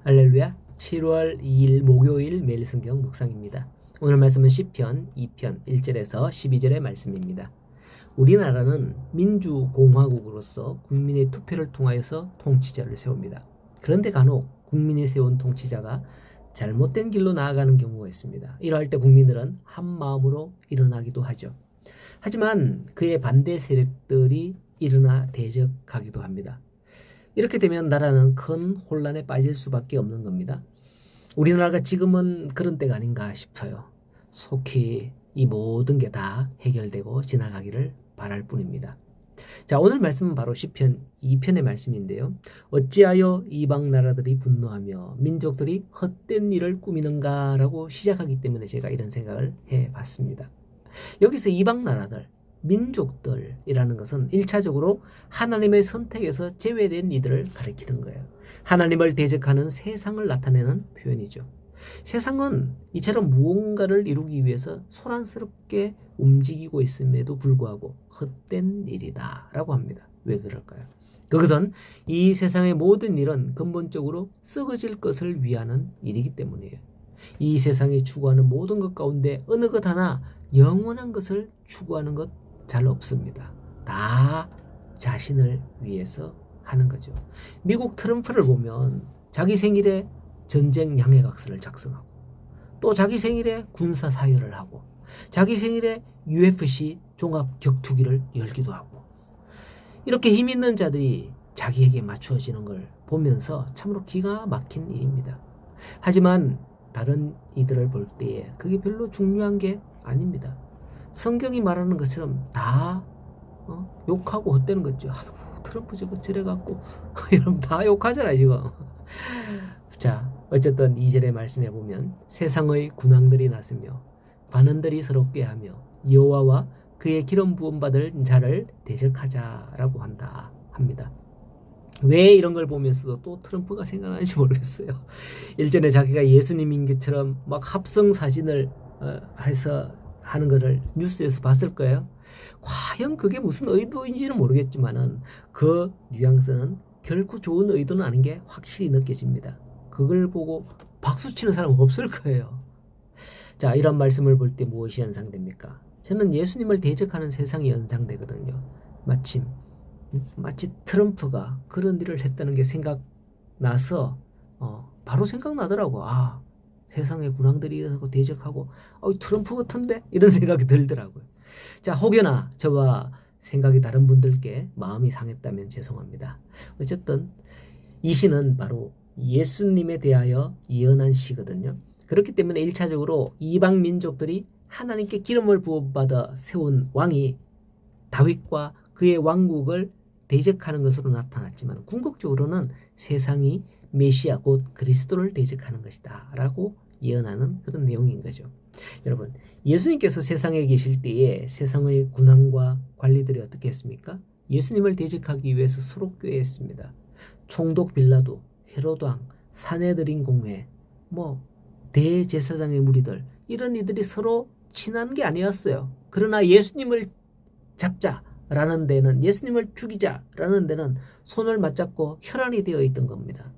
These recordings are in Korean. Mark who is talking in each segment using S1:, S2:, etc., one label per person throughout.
S1: 할렐루야. 7월 2일 목요일 매일 성경 묵상입니다. 오늘 말씀은 시편 2편 1절에서 12절의 말씀입니다. 우리나라는 민주공화국으로서 국민의 투표를 통하여서 통치자를 세웁니다. 그런데 간혹 국민이 세운 통치자가 잘못된 길로 나아가는 경우가 있습니다. 이러할 때 국민들은 한 마음으로 일어나기도 하죠. 하지만 그의 반대 세력들이 일어나 대적하기도 합니다. 이렇게 되면 나라는 큰 혼란에 빠질 수밖에 없는 겁니다. 우리나라가 지금은 그런 때가 아닌가 싶어요. 속히 이 모든 게 다 해결되고 지나가기를 바랄 뿐입니다. 자, 오늘 말씀은 바로 시편 2편의 말씀인데요. 어찌하여 이방 나라들이 분노하며 민족들이 헛된 일을 꾸미는가라고 시작하기 때문에 제가 이런 생각을 해봤습니다. 여기서 이방 나라들, 민족들이라는 것은 1차적으로 하나님의 선택에서 제외된 이들을 가리키는 거예요. 하나님을 대적하는 세상을 나타내는 표현이죠. 세상은 이처럼 무언가를 이루기 위해서 소란스럽게 움직이고 있음에도 불구하고 헛된 일이다 라고 합니다. 왜 그럴까요? 그것은 이 세상의 모든 일은 근본적으로 썩어질 것을 위하는 일이기 때문이에요. 이 세상이 추구하는 모든 것 가운데 어느 것 하나 영원한 것을 추구하는 것 잘 없습니다. 다 자신을 위해서 하는 거죠. 미국 트럼프를 보면 자기 생일에 전쟁 양해각서를 작성하고 또 자기 생일에 군사 사열을 하고 자기 생일에 UFC 종합 격투기를 열기도 하고 이렇게 힘 있는 자들이 자기에게 맞추어지는 걸 보면서 참으로 기가 막힌 일입니다. 하지만 다른 이들을 볼 때에 그게 별로 중요한 게 아닙니다. 성경이 말하는 것처럼 다 욕하고 헛되는 거죠. 아이고 트럼프 저거 저래갖고 이러면 다 욕하잖아요 지금. 자, 어쨌든 2절의 말씀에 보면 세상의 군왕들이 나서며 관원들이 서럽게 하며 여호와와 그의 기름 부음 받을 자를 대적하자라고 한다 합니다. 왜 이런 걸 보면서도 또 트럼프가 생각나는지 모르겠어요. 일전에 자기가 예수님인 것처럼 막 합성 사진을 해서 하는 것을 뉴스에서 봤을 거예요. 과연 그게 무슨 의도인지는 모르겠지만은 그 뉘앙스는 결코 좋은 의도는 아닌 게 확실히 느껴집니다. 그걸 보고 박수 치는 사람은 없을 거예요. 자, 이런 말씀을 볼 때 무엇이 연상됩니까? 저는 예수님을 대적하는 세상이 연상되거든요. 마치 트럼프가 그런 일을 했다는 게 생각나서 바로 생각나더라고. 아, 세상의 군왕들이 일어나고 대적하고 트럼프 같은데? 이런 생각이 들더라고요. 자, 혹여나 저와 생각이 다른 분들께 마음이 상했다면 죄송합니다. 어쨌든 이 시는 바로 예수님에 대하여 예언한 시거든요. 그렇기 때문에 1차적으로 이방 민족들이 하나님께 기름을 부어받아 세운 왕이 다윗과 그의 왕국을 대적하는 것으로 나타났지만 궁극적으로는 세상이 메시아 곧 그리스도를 대적하는 것이다 라고 예언하는 그런 내용인 거죠. 여러분, 예수님께서 세상에 계실 때에 세상의 군왕과 관리들이 어떻게 했습니까? 예수님을 대적하기 위해서 서로 꾀했습니다. 총독 빌라도, 헤로도왕, 사내들인 공회, 대제사장의 무리들 이런 이들이 서로 친한 게 아니었어요. 그러나 예수님을 잡자라는 데는 예수님을 죽이자라는 데는 손을 맞잡고 혈안이 되어 있던 겁니다.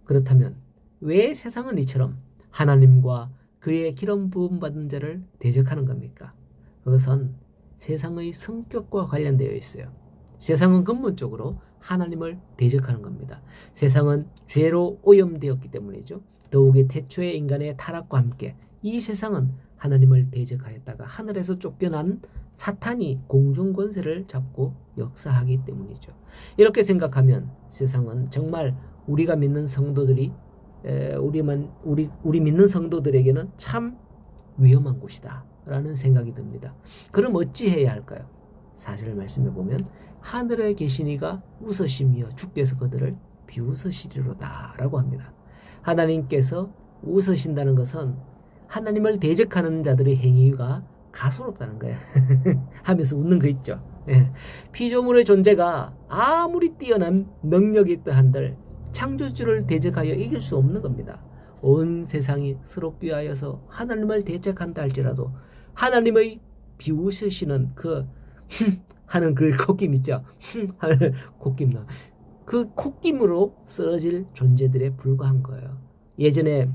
S1: 그렇다면 왜 세상은 이처럼 하나님과 그의 기름 부음 받은 자를 대적하는 겁니까? 그것은 세상의 성격과 관련되어 있어요. 세상은 근본적으로 하나님을 대적하는 겁니다. 세상은 죄로 오염되었기 때문이죠. 더욱이 태초의 인간의 타락과 함께 이 세상은 하나님을 대적하였다가 하늘에서 쫓겨난 사탄이 공중권세를 잡고 역사하기 때문이죠. 이렇게 생각하면 세상은 정말 우리가 믿는 성도들이 우리 믿는 성도들에게는 참 위험한 곳이다 라는 생각이 듭니다. 그럼 어찌 해야 할까요? 사실 말씀해 보면 하늘에 계신 이가 웃으시며 주께서 그들을 비웃으시리로다 라고 합니다. 하나님께서 웃으신다는 것은 하나님을 대적하는 자들의 행위가 가소롭다는 거예요. 하면서 웃는 거 있죠. 예. 피조물의 존재가 아무리 뛰어난 능력이 있다 한들 창조주를 대적하여 이길 수 없는 겁니다. 온 세상이 서로 꾀하여서 하나님을 대적한다 할지라도 하나님의 비웃으시는 그 하는 그 콧김 있죠. 하는 콧김 나. 그 콧김으로 쓰러질 존재들에 불과한 거예요. 예전에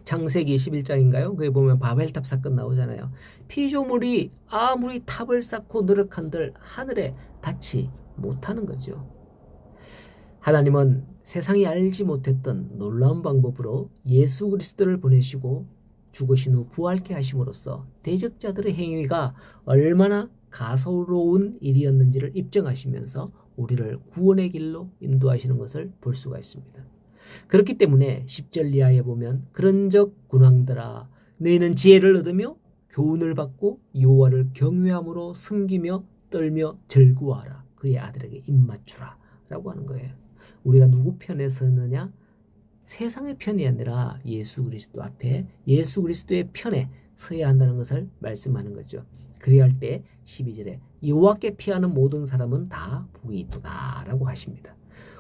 S1: 창세기 11장인가요? 거기 보면 바벨탑 사건 나오잖아요. 피조물이 아무리 탑을 쌓고 노력한들 하늘에 닿지 못하는 거죠. 하나님은 세상이 알지 못했던 놀라운 방법으로 예수 그리스도를 보내시고 죽으신 후 부활케 하심으로써 대적자들의 행위가 얼마나 가소로운 일이었는지를 입증하시면서 우리를 구원의 길로 인도하시는 것을 볼 수가 있습니다. 그렇기 때문에 10절 이하에 보면 그런즉 군왕들아 너희는 지혜를 얻으며 교훈을 받고 여호와를 경외함으로 섬기며 떨며 즐거워하라. 그의 아들에게 입맞추라 라고 하는 거예요. 우리가 누구 편에 서느냐? 세상의 편이 아니라 예수 그리스도 앞에 예수 그리스도의 편에 서야 한다는 것을 말씀하는 거죠. 그래야 할 때 12절에 여호와께 피하는 모든 사람은 다 복이 있도다 라고 하십니다.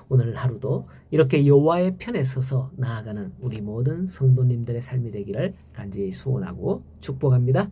S1: 오늘 하루도 이렇게 여호와의 편에 서서 나아가는 우리 모든 성도님들의 삶이 되기를 간절히 소원하고 축복합니다.